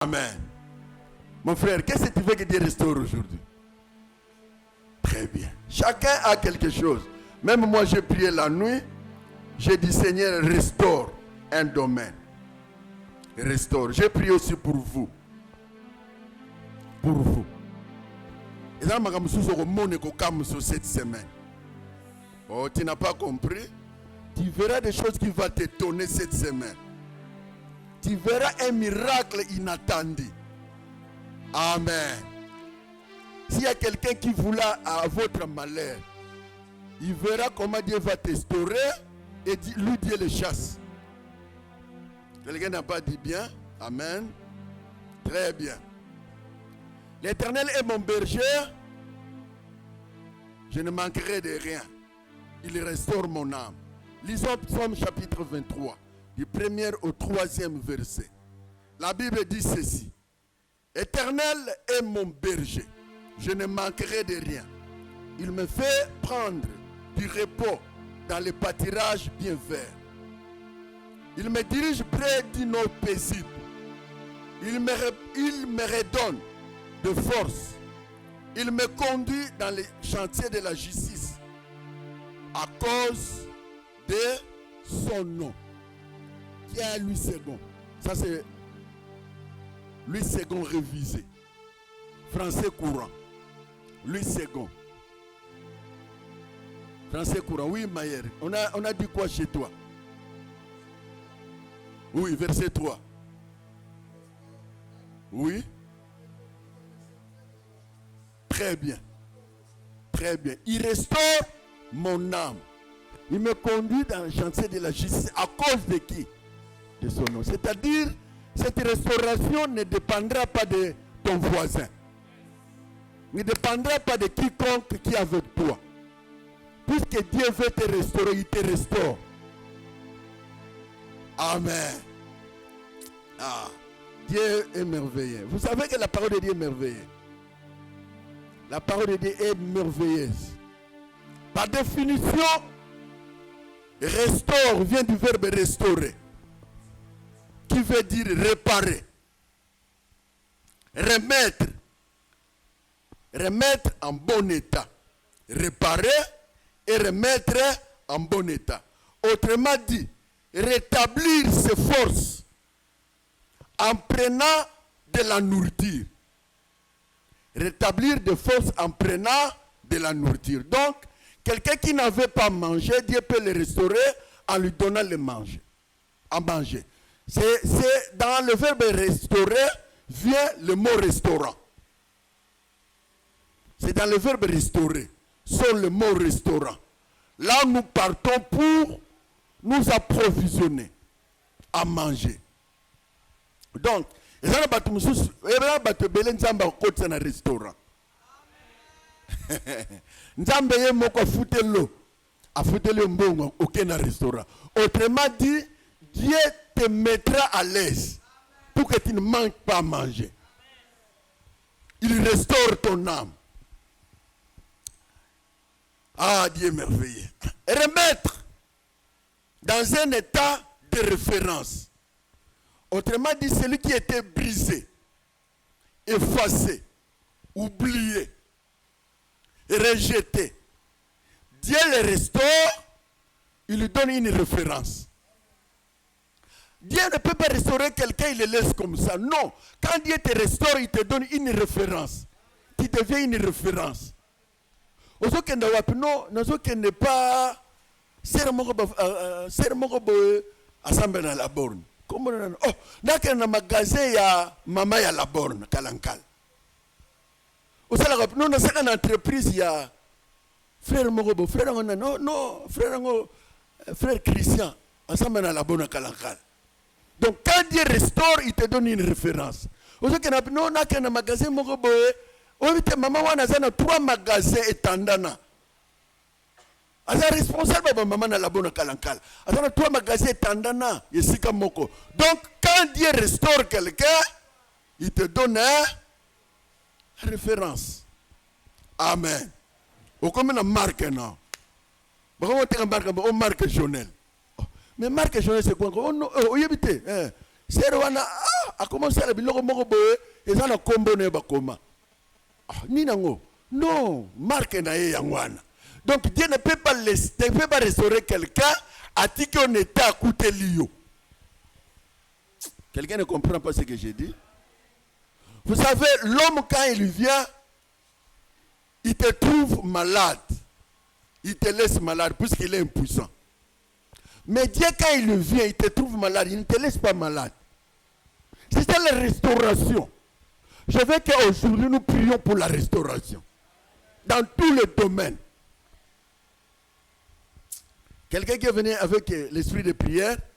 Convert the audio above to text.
Amen. Mon frère, qu'est-ce que tu veux que Dieu restaure aujourd'hui? Très bien. Chacun a quelque chose. Même moi, j'ai prié la nuit. J'ai dit, Seigneur, restaure un domaine. Restaure. J'ai prié aussi pour vous. Pour vous. Et là, je cette semaine. Oh, tu n'as pas compris? Tu verras des choses qui vont t'étonner cette semaine. Tu verras un miracle inattendu. Amen. S'il y a quelqu'un qui voulait à votre malheur, il verra comment Dieu va t'estaurer et lui Dieu le chasse. Quelqu'un n'a pas dit bien? Amen. Très bien. L'Éternel est mon berger. Je ne manquerai de rien. Il restaure mon âme. Lisons Psaume chapitre 23, du 1er au 3e verset. La Bible dit ceci. Éternel est mon berger. Je ne manquerai de rien. Il me fait prendre du repos dans les pâturages bien verts. Il me dirige près d'une eau paisible. Il me redonne de force. Il me conduit dans les chantiers de la justice à cause de son nom. Qui est Louis II? Ça c'est Louis II révisé. Français courant. Louis II. Français courant. Oui, Mayer. On a dit quoi chez toi? Oui, verset 3. Oui. Très bien. Très bien. Il restaure mon âme. Il me conduit dans le chantier de la justice à cause de qui? De son nom. C'est-à-dire, cette restauration ne dépendra pas de ton voisin. Ne dépendra pas de quiconque qui est avec toi. Puisque Dieu veut te restaurer, il te restaure. Amen. Ah, Dieu est merveilleux. Vous savez que la parole de Dieu est merveilleuse. La parole de Dieu est merveilleuse. Par définition, restaure vient du verbe restaurer, qui veut dire réparer, remettre, remettre en bon état, réparer et remettre en bon état. Autrement dit, rétablir ses forces en prenant de la nourriture. Rétablir des forces en prenant de la nourriture. Donc, quelqu'un qui n'avait pas mangé, Dieu peut le restaurer en lui donnant le manger. À manger. C'est dans le verbe restaurer vient le mot restaurant. C'est dans le verbe restaurer, sur le mot restaurant. Là, nous partons pour nous approvisionner à manger. Donc, il y a un restaurant. Nzambe ye moko futelo a futelo mbongo aucun restaurant. Autrement dit, Dieu te mettra à l'aise pour que tu ne manques pas à manger. Il restaure ton âme. Ah, Dieu merveilleux. Remettre dans un état de référence. Autrement dit, celui qui était brisé, effacé, oublié, rejeté. Dieu le restaure, il lui donne une référence. Dieu ne peut pas restaurer quelqu'un, il le laisse comme ça. Non, quand Dieu te restaure, il te donne une référence. Tu deviens une référence. Oso kende wapi no, nazo kende pas sere moko assemble na la borne. Comment on oh, nake na magasin ya mama ya la borne kalankal. Osala wapi no na saka na entreprise ya frère moko frère ngona non frère ngo frère Christian assemble na la borne kalankal. Donc quand Dieu restaure, il te donne une référence. Oso kende no nake na magasin moko boye. Ovite maman wana zana 3 magasins etandana. Asa responsable de maman na la bonne kalankal. Asa 3 magasins etandana yesika moko. Donc quand Dieu restaure quelqu'un, il te donne une référence. Amen. Au comme une marque non. Comment tu marque marque Jonel. Mais marque Jonel c'est quoi? Oh non, oyebite. C'est wana a commencé à la biloko moko boye eza na kombo ne bakoma. Ni nango. Non, marque na ye yangwana. Donc Dieu ne peut pas restaurer quelqu'un à dit qu'on était à côté Lio. Quelqu'un ne comprend pas ce que j'ai dit? Vous savez, l'homme quand il vient, il te trouve malade. Il te laisse malade puisqu'il est impuissant. Mais Dieu quand il vient, il te trouve malade, il ne te laisse pas malade. C'est ça la restauration. Je veux qu'aujourd'hui nous prions pour la restauration. Dans tous les domaines. Quelqu'un qui est venu avec l'esprit de prière,